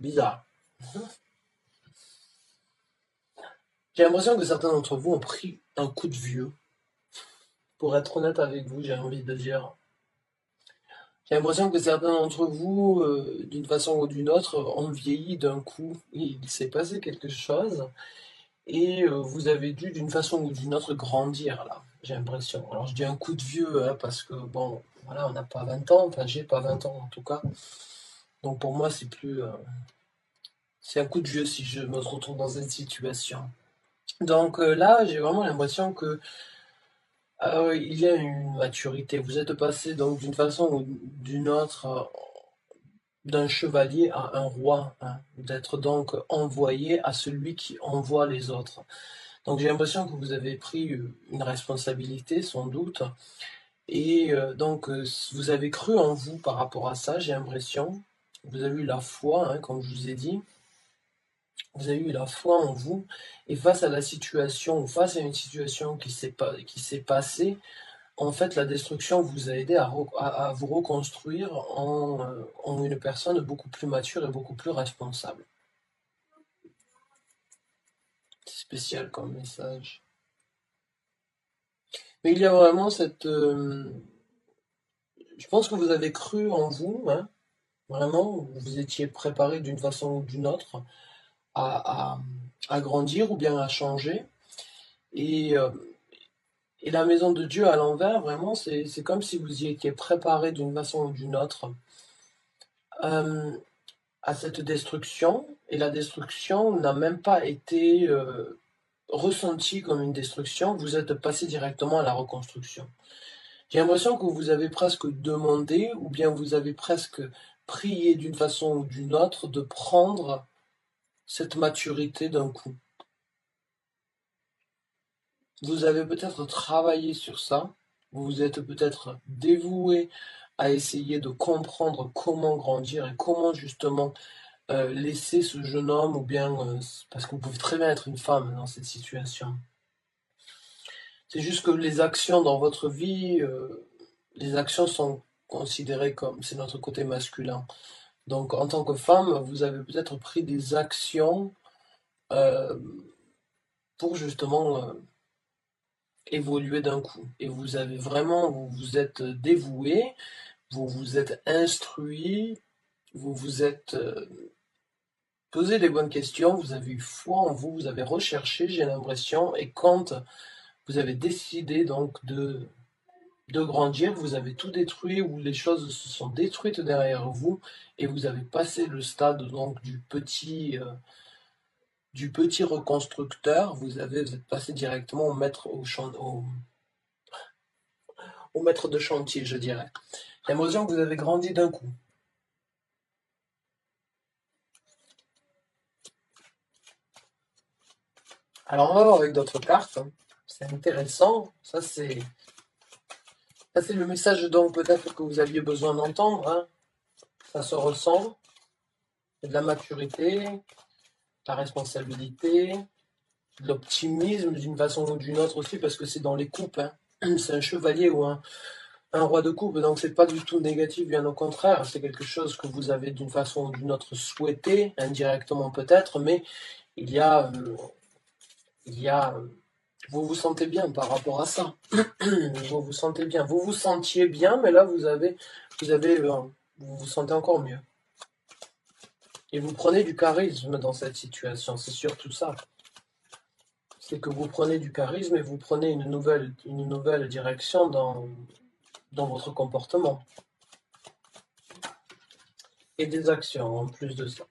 Bizarre. J'ai l'impression que certains d'entre vous ont pris un coup de vieux. Pour être honnête avec vous, j'ai envie de dire. J'ai l'impression que certains d'entre vous, d'une façon ou d'une autre, ont vieilli d'un coup. Il s'est passé quelque chose et vous avez dû, d'une façon ou d'une autre, grandir là. J'ai l'impression. Alors je dis un coup de vieux hein, parce que bon, voilà, on n'a pas 20 ans. Enfin, j'ai pas 20 ans en tout cas. Donc pour moi, c'est plus, c'est un coup de vieux si je me retrouve dans cette situation. Donc là, j'ai vraiment l'impression que il y a une maturité. Vous êtes passé donc d'une façon ou d'une autre d'un chevalier à un roi, hein, d'être donc envoyé à celui qui envoie les autres. Donc j'ai l'impression que vous avez pris une responsabilité sans doute et donc vous avez cru en vous par rapport à ça, j'ai l'impression. Vous avez eu la foi, hein, comme je vous ai dit. Vous avez eu la foi en vous et face à la situation ou face à une situation qui s'est passée, en fait, la destruction vous a aidé à vous reconstruire en une personne beaucoup plus mature et beaucoup plus responsable. C'est spécial comme message. Mais il y a vraiment cette... je pense que vous avez cru en vous, hein, vraiment, vous étiez préparé d'une façon ou d'une autre à, à, à grandir ou bien à changer. Et, euh, et la maison de Dieu à l'envers, vraiment, c'est comme si vous y étiez préparé d'une façon ou d'une autre. Euh, à cette destruction, et la destruction n'a même pas été ressentie comme une destruction, vous êtes passé directement à la reconstruction. J'ai l'impression que vous avez presque demandé, ou bien vous avez presque prié d'une façon ou d'une autre de prendre cette maturité d'un coup. Vous avez peut-être travaillé sur ça, vous vous êtes peut-être dévoué à essayer de comprendre comment grandir et comment justement laisser ce jeune homme, ou bien parce que vous pouvez très bien être une femme dans cette situation. C'est juste que les actions dans votre vie, les actions sont considérées comme, c'est notre côté masculin. Donc en tant que femme, vous avez peut-être pris des actions euh, pour justement évoluer d'un coup. Et vous avez vraiment, vous vous êtes dévoué, vous vous êtes instruit, vous vous êtes posé les bonnes questions, vous avez eu foi en vous, vous avez recherché, j'ai l'impression, et quand vous avez décidé donc de grandir, vous avez tout détruit, ou les choses se sont détruites derrière vous, et vous avez passé le stade donc du petit reconstructeur, vous êtes passé directement au maître, au maître de chantier, je dirais. J'ai l'impression que vous avez grandi d'un coup. Alors on va voir avec d'autres cartes, hein. C'est intéressant, ça c'est le message dont peut-être que vous aviez besoin d'entendre, hein. Ça se ressent, c'est de la maturité, de la responsabilité, de l'optimisme d'une façon ou d'une autre aussi, parce que c'est dans les coupes, hein. C'est un chevalier ou un roi de coupe, donc c'est pas du tout négatif, bien au contraire, c'est quelque chose que vous avez d'une façon ou d'une autre souhaité, indirectement peut-être, mais il y a, euh, il y a, vous vous sentez bien par rapport à ça. Vous vous sentez bien, vous vous sentiez bien, mais là vous vous sentez encore mieux. Et vous prenez du charisme dans cette situation, c'est surtout ça. C'est que vous prenez du charisme et vous prenez une nouvelle direction dans votre comportement. Et des actions en plus de ça.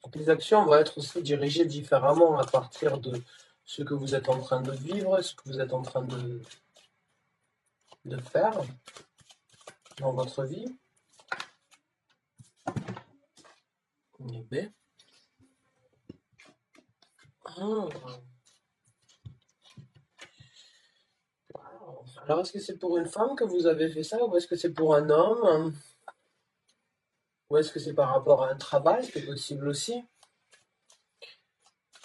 Donc les actions vont être aussi dirigées différemment à partir de ce que vous êtes en train de vivre, ce que vous êtes en train de faire dans votre vie. B. Alors, est-ce que c'est pour une femme que vous avez fait ça, ou est-ce que c'est pour un homme, ou est-ce que c'est par rapport à un travail, c'est possible aussi.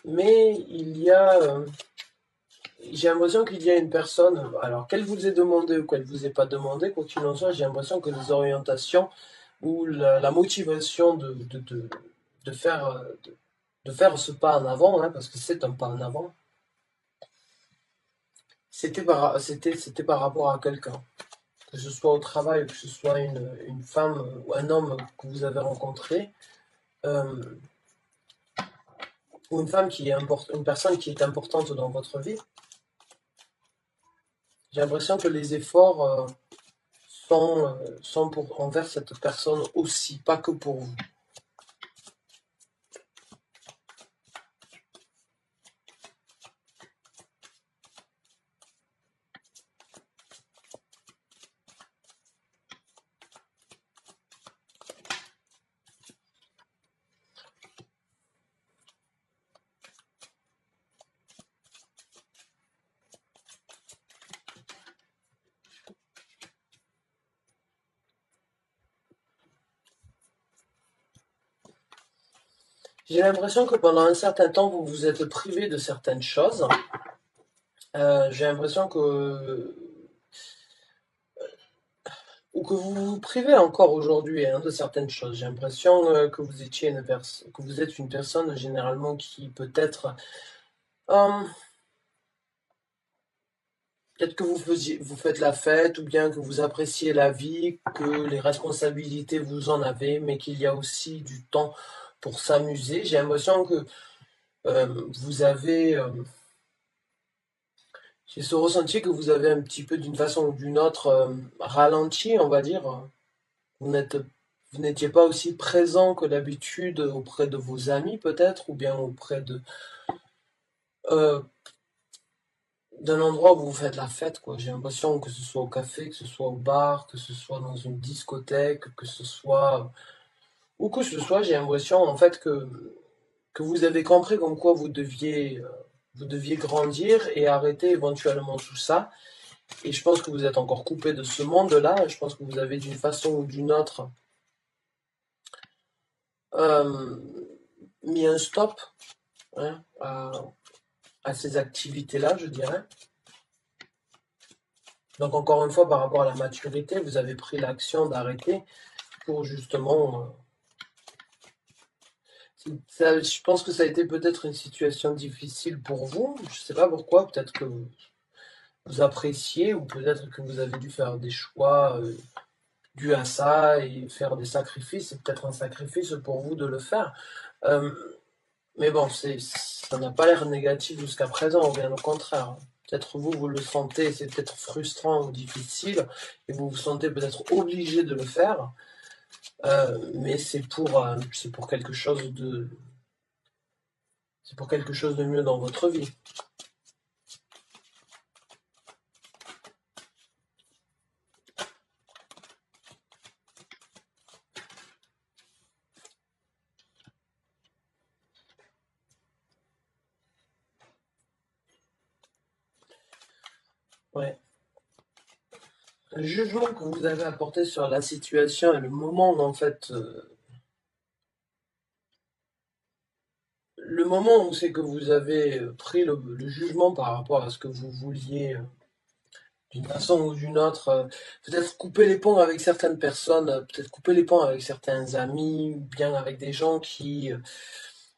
Mais j'ai l'impression qu'il y a une personne, alors qu'elle vous ait demandé ou qu'elle vous ait pas demandé, quoi qu'il en soit, j'ai l'impression que les orientations ou la motivation de faire, de faire ce pas en avant, hein, parce que c'est un pas en avant, c'était par rapport à quelqu'un. Que ce soit au travail, que ce soit une femme ou un homme que vous avez rencontré, euh, ou une femme qui est une personne qui est importante dans votre vie, j'ai l'impression que les efforts sont pour envers cette personne aussi, pas que pour vous. J'ai l'impression que pendant un certain temps, vous vous êtes privé de certaines choses. J'ai l'impression que, ou que vous vous privez encore aujourd'hui, hein, de certaines choses. J'ai l'impression que vous étiez que vous êtes une personne généralement qui peut-être, euh, peut-être que vous faites la fête, ou bien que vous appréciez la vie, que les responsabilités vous en avez, mais qu'il y a aussi du temps pour s'amuser. J'ai l'impression que vous avez, j'ai ce ressenti que vous avez un petit peu d'une façon ou d'une autre ralenti, on va dire. Vous n'êtes, vous n'étiez pas aussi présent que d'habitude auprès de vos amis peut-être, ou bien auprès euh, d'un endroit où vous faites la fête, quoi. J'ai l'impression que ce soit au café, que ce soit au bar, que ce soit dans une discothèque, que ce soit où que ce soit, j'ai l'impression en fait que vous avez compris comme quoi vous deviez grandir et arrêter éventuellement tout ça. Et je pense que vous êtes encore coupé de ce monde-là. Je pense que vous avez d'une façon ou d'une autre euh, mis un stop, hein, à ces activités-là, je dirais. Donc encore une fois, par rapport à la maturité, vous avez pris l'action d'arrêter pour justement... je pense que ça a été peut-être une situation difficile pour vous. Je ne sais pas pourquoi. Peut-être que vous appréciez ou peut-être que vous avez dû faire des choix dus à ça et faire des sacrifices. C'est peut-être un sacrifice pour vous de le faire. Euh, mais bon, ça n'a pas l'air négatif jusqu'à présent, bien au contraire. Peut-être vous, vous le sentez, c'est peut-être frustrant ou difficile, et vous vous sentez peut-être obligé de le faire, mais c'est pour quelque chose c'est pour quelque chose de mieux dans votre vie. Ouais. Le jugement que vous avez apporté sur la situation et le moment où, en fait, le moment où c'est que vous avez pris le jugement par rapport à ce que vous vouliez d'une façon ou d'une autre, peut-être couper les ponts avec certaines personnes, peut-être couper les ponts avec certains amis, ou bien avec des gens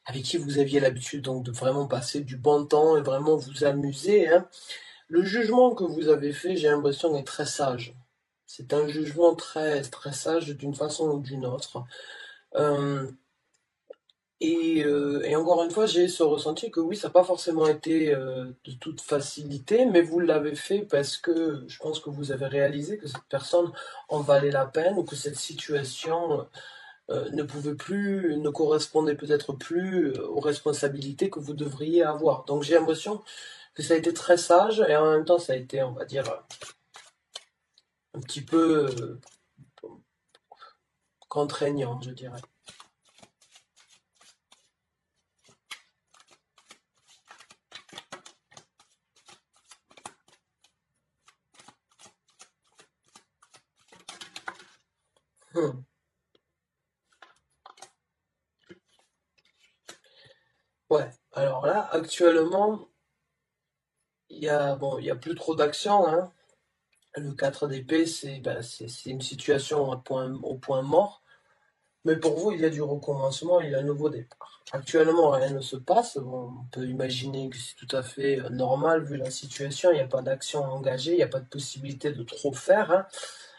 avec qui vous aviez l'habitude donc de vraiment passer du bon temps et vraiment vous amuser, hein. Le jugement que vous avez fait, j'ai l'impression, est très sage. C'est un jugement très sage d'une façon ou d'une autre. Euh, et encore une fois, j'ai ce ressenti que oui, ça n'a pas forcément été de toute facilité, mais vous l'avez fait parce que je pense que vous avez réalisé que cette personne en valait la peine ou que cette situation ne pouvait plus, ne correspondait peut-être plus aux responsabilités que vous devriez avoir. Donc j'ai l'impression que ça a été très sage et en même temps ça a été, on va dire, un petit peu contraignant, je dirais. Hmm. Ouais, alors là, actuellement, il y a plus trop d'action, hein. Le 4 d'épée, c'est une situation au point mort. Mais pour vous, il y a du recommencement, il y a un nouveau départ. Actuellement, rien ne se passe. Bon, on peut imaginer que c'est tout à fait normal vu la situation. Il n'y a pas d'action engagée, il n'y a pas de possibilité de trop faire, hein,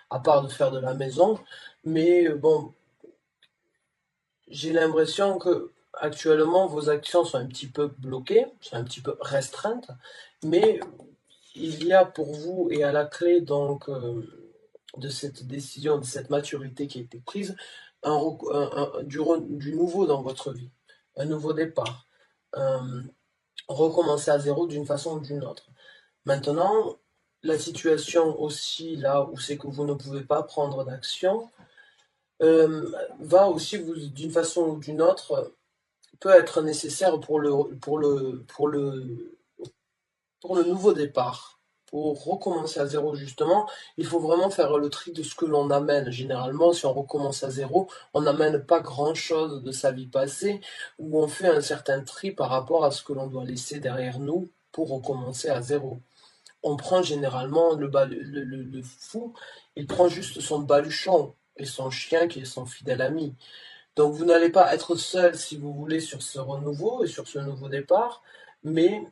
à part de faire de la maison. Mais bon, j'ai l'impression que actuellement vos actions sont un petit peu bloquées, sont un petit peu restreintes, mais il y a pour vous et à la clé donc de cette décision, de cette maturité qui a été prise, du nouveau dans votre vie, un nouveau départ, recommencer à zéro d'une façon ou d'une autre. Maintenant, la situation aussi là où c'est que vous ne pouvez pas prendre d'action va aussi vous d'une façon ou d'une autre peut être nécessaire pour le nouveau départ. Pour recommencer à zéro, justement, il faut vraiment faire le tri de ce que l'on amène. Généralement, si on recommence à zéro, on n'amène pas grand-chose de sa vie passée, ou on fait un certain tri par rapport à ce que l'on doit laisser derrière nous pour recommencer à zéro. On prend généralement le fou, il prend juste son baluchon et son chien qui est son fidèle ami. Donc vous n'allez pas être seul si vous voulez sur ce renouveau et sur ce nouveau départ, mais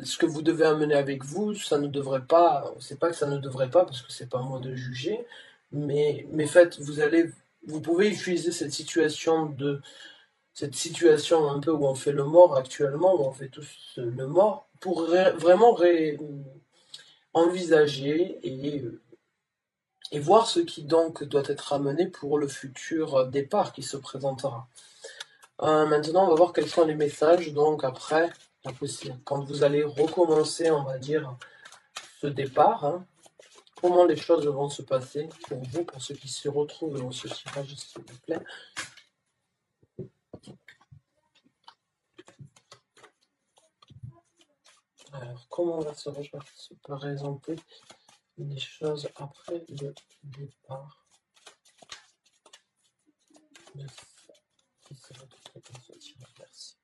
ce que vous devez amener avec vous, ça ne devrait pas, c'est pas que ça ne devrait pas parce que c'est pas à moi de juger, mais faites, vous pouvez utiliser cette situation un peu où on fait le mort actuellement, où on fait tous le mort, pour vraiment envisager et voir ce qui donc doit être amené pour le futur départ qui se présentera. Maintenant, on va voir quels sont les messages. Donc après, quand vous allez recommencer, on va dire, ce départ, hein, comment les choses vont se passer pour vous, pour ceux qui se retrouvent dans ce tirage, s'il vous plaît. Alors, comment va se présenter les choses après le départ de qui se retrouve dans ce tirage? Merci.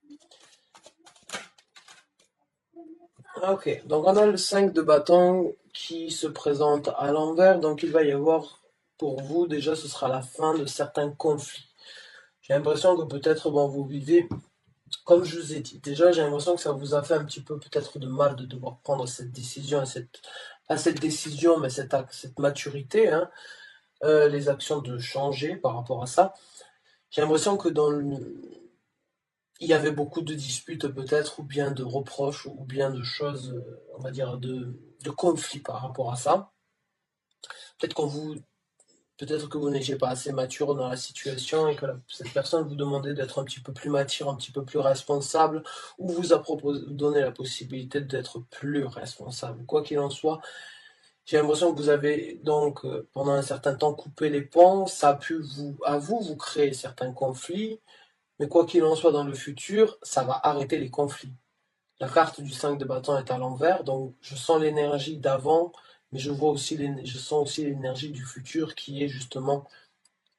Ok, donc on a le 5 de bâton qui se présente à l'envers, donc il va y avoir, pour vous, déjà ce sera la fin de certains conflits. J'ai l'impression que peut-être, bon, vous vivez, comme je vous ai dit, déjà j'ai l'impression que ça vous a fait un petit peu peut-être de mal de devoir prendre cette décision, pas cette décision, mais cette maturité, hein, les actions de changer par rapport à ça. J'ai l'impression que il y avait beaucoup de disputes peut-être, ou bien de reproches, ou bien de choses, on va dire, de conflits par rapport à ça. Peut-être peut-être que vous n'étiez pas assez mature dans la situation et que cette personne vous demandait d'être un petit peu plus mature, un petit peu plus responsable, ou vous a donné la possibilité d'être plus responsable. Quoi qu'il en soit, j'ai l'impression que vous avez donc pendant un certain temps coupé les ponts, ça a pu vous créer certains conflits, mais quoi qu'il en soit dans le futur, ça va arrêter les conflits. La carte du 5 de bâton est à l'envers, donc je sens l'énergie d'avant, mais je sens aussi l'énergie du futur qui est justement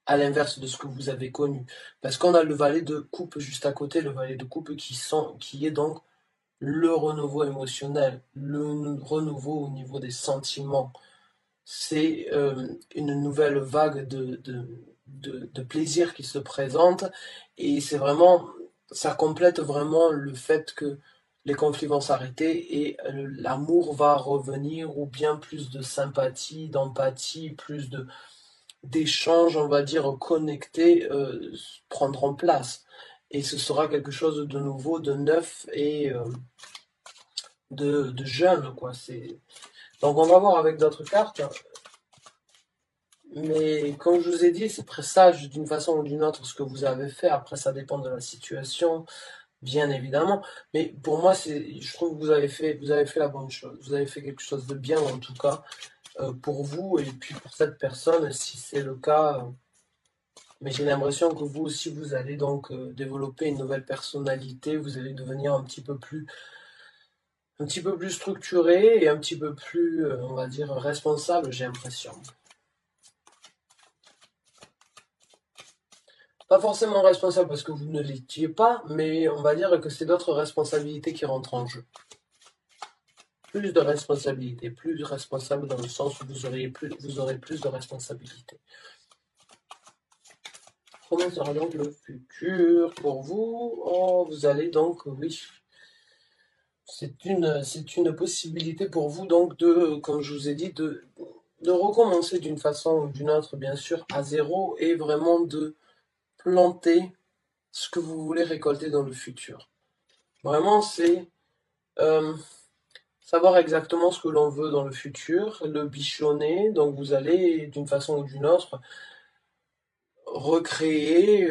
à l'inverse de ce que vous avez connu. Parce qu'on a le valet de coupe juste à côté, le valet de coupe qui est donc le renouveau émotionnel, le renouveau au niveau des sentiments. C'est une nouvelle vague de plaisir qui se présente et ça complète vraiment le fait que les conflits vont s'arrêter et l'amour va revenir ou bien plus de sympathie, d'empathie, plus d'échanges, on va dire, connectés prendront place. Et ce sera quelque chose de nouveau, de neuf et de jeune, quoi. Donc on va voir avec d'autres cartes. Mais comme je vous ai dit, c'est présage d'une façon ou d'une autre ce que vous avez fait. Après, ça dépend de la situation, bien évidemment. Mais pour moi, je trouve que vous avez fait la bonne chose. Vous avez fait quelque chose de bien, en tout cas, pour vous et puis pour cette personne, si c'est le cas. Mais j'ai l'impression que vous aussi, vous allez donc développer une nouvelle personnalité. Vous allez devenir un petit peu plus structuré et un petit peu plus, on va dire, responsable, j'ai l'impression. Pas forcément responsable parce que vous ne l'étiez pas, mais on va dire que c'est d'autres responsabilités qui rentrent en jeu. Plus de responsabilités, plus responsable dans le sens où vous aurez plus de responsabilités. Comment sera donc le futur pour vous? Oh, vous allez donc, oui, c'est une possibilité pour vous donc de, comme je vous ai dit, de recommencer d'une façon ou d'une autre, bien sûr, à zéro et vraiment de planter ce que vous voulez récolter dans le futur. Vraiment, c'est euh, savoir exactement ce que l'on veut dans le futur, le bichonner. Donc, vous allez d'une façon ou d'une autre recréer,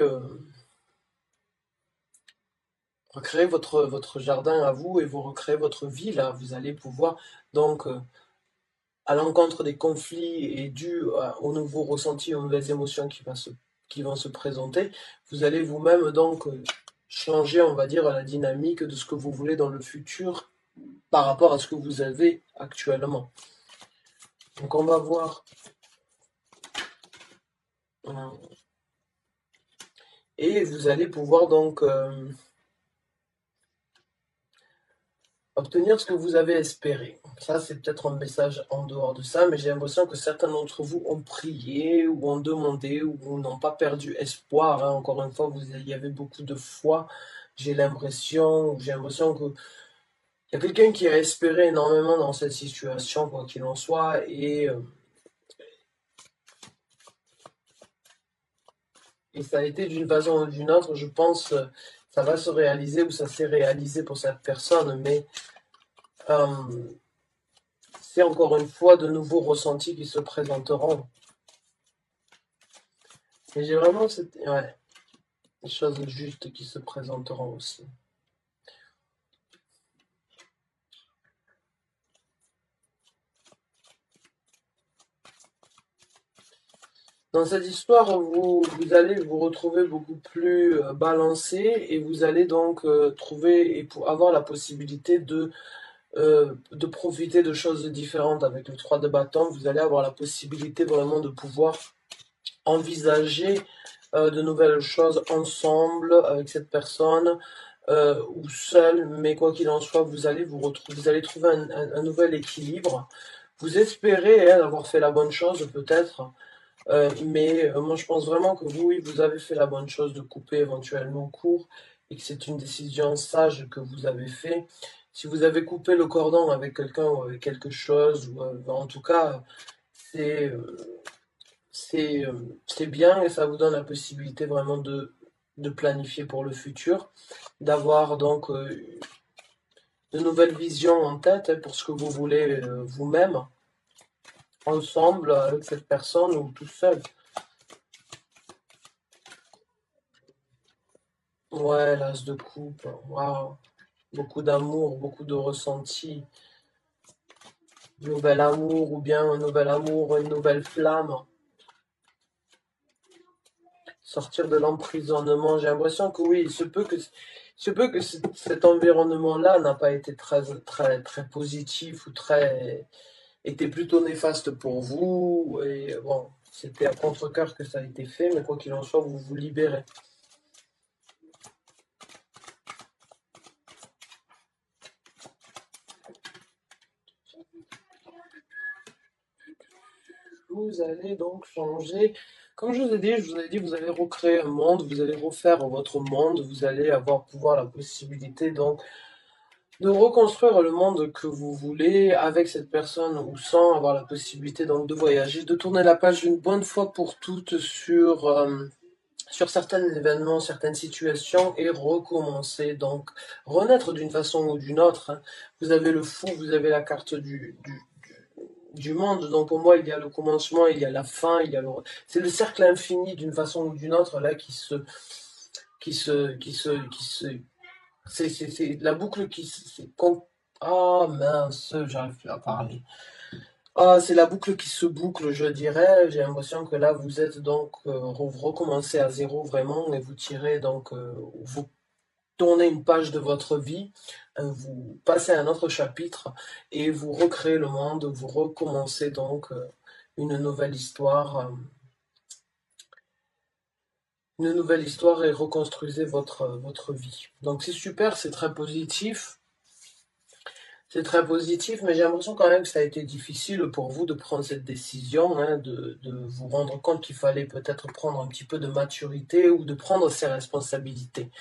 recréer votre jardin à vous et vous recréer votre vie là. Vous allez pouvoir donc à l'encontre des conflits et dû aux nouveaux ressentis, aux nouvelles émotions qui vont se présenter, vous allez vous-même donc changer, on va dire, la dynamique de ce que vous voulez dans le futur par rapport à ce que vous avez actuellement. Donc on va voir. Et vous allez pouvoir donc obtenir ce que vous avez espéré. Ça, c'est peut-être un message en dehors de ça, mais j'ai l'impression que certains d'entre vous ont prié ou ont demandé ou n'ont pas perdu espoir, hein. Encore une fois, il y avait beaucoup de foi. J'ai l'impression que il y a quelqu'un qui a espéré énormément dans cette situation, quoi qu'il en soit, et ça a été d'une façon ou d'une autre, je pense, ça va se réaliser ou ça s'est réalisé pour cette personne, mais euh, c'est encore une fois de nouveaux ressentis qui se présenteront. Et j'ai vraiment ouais, des choses justes qui se présenteront aussi. Dans cette histoire, vous allez vous retrouver beaucoup plus balancé et vous allez donc trouver et pour avoir la possibilité de profiter de choses différentes avec le 3 de bâton. Vous allez avoir la possibilité vraiment de pouvoir envisager de nouvelles choses ensemble avec cette personne ou seul, mais quoi qu'il en soit, vous allez trouver un nouvel équilibre. Vous espérez avoir fait la bonne chose peut-être, mais moi je pense vraiment que vous, oui, vous avez fait la bonne chose de couper éventuellement court et que c'est une décision sage que vous avez fait. Si vous avez coupé le cordon avec quelqu'un ou avec quelque chose, ou en tout cas, c'est c'est bien et ça vous donne la possibilité vraiment de planifier pour le futur, d'avoir donc de nouvelles visions en tête hein, pour ce que vous voulez vous-même, ensemble avec cette personne ou tout seul. Ouais, l'as de coupe, waouh, beaucoup d'amour, beaucoup de ressenti, nouvel amour ou bien un nouvel amour, une nouvelle flamme, sortir de l'emprisonnement. J'ai l'impression que oui, il se peut que cet environnement-là n'a pas été très, très, très positif ou très, était plutôt néfaste pour vous. Et bon, c'était à contre-cœur que ça a été fait, mais quoi qu'il en soit, vous vous libérez. Vous allez donc changer. Comme je vous ai dit, vous allez recréer un monde, vous allez refaire votre monde, vous allez avoir pouvoir la possibilité donc de reconstruire le monde que vous voulez avec cette personne ou sans avoir la possibilité donc de voyager, de tourner la page une bonne fois pour toutes sur certains événements, certaines situations et recommencer, donc renaître d'une façon ou d'une autre, hein. Vous avez le fou, vous avez la carte du monde, donc pour moi il y a le commencement, il y a la fin, c'est le cercle infini d'une façon ou d'une autre là qui se c'est la boucle ah mince, j'arrive plus à parler. Ah, c'est la boucle qui se boucle, je dirais. J'ai l'impression que là, vous êtes donc, vous recommencez à zéro vraiment et vous tirez donc, vous tournez une page de votre vie, vous passez à un autre chapitre et vous recréez le monde, vous recommencez donc une nouvelle histoire et reconstruisez votre vie. Donc c'est super, c'est très positif. C'est très positif, mais j'ai l'impression quand même que ça a été difficile pour vous de prendre cette décision, hein, de vous rendre compte qu'il fallait peut-être prendre un petit peu de maturité ou de prendre ses responsabilités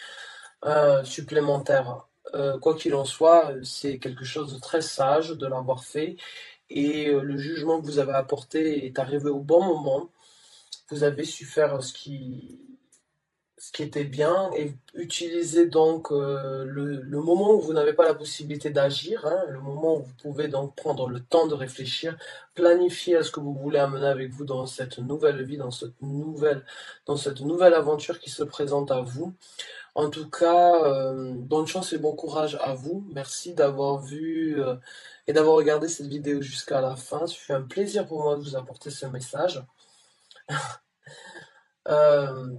supplémentaires. Quoi qu'il en soit, c'est quelque chose de très sage de l'avoir fait et le jugement que vous avez apporté est arrivé au bon moment. Vous avez su faire ce qui était bien et utiliser donc le moment où vous n'avez pas la possibilité d'agir, hein, le moment où vous pouvez donc prendre le temps de réfléchir, planifier à ce que vous voulez amener avec vous dans cette nouvelle vie, dans cette nouvelle aventure qui se présente à vous. En tout cas, bonne chance et bon courage à vous. Merci d'avoir vu et d'avoir regardé cette vidéo jusqu'à la fin. Ce fut un plaisir pour moi de vous apporter ce message. Euh,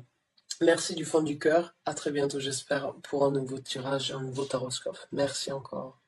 Merci du fond du cœur. À très bientôt, j'espère, pour un nouveau tirage, un nouveau taroscope. Merci encore.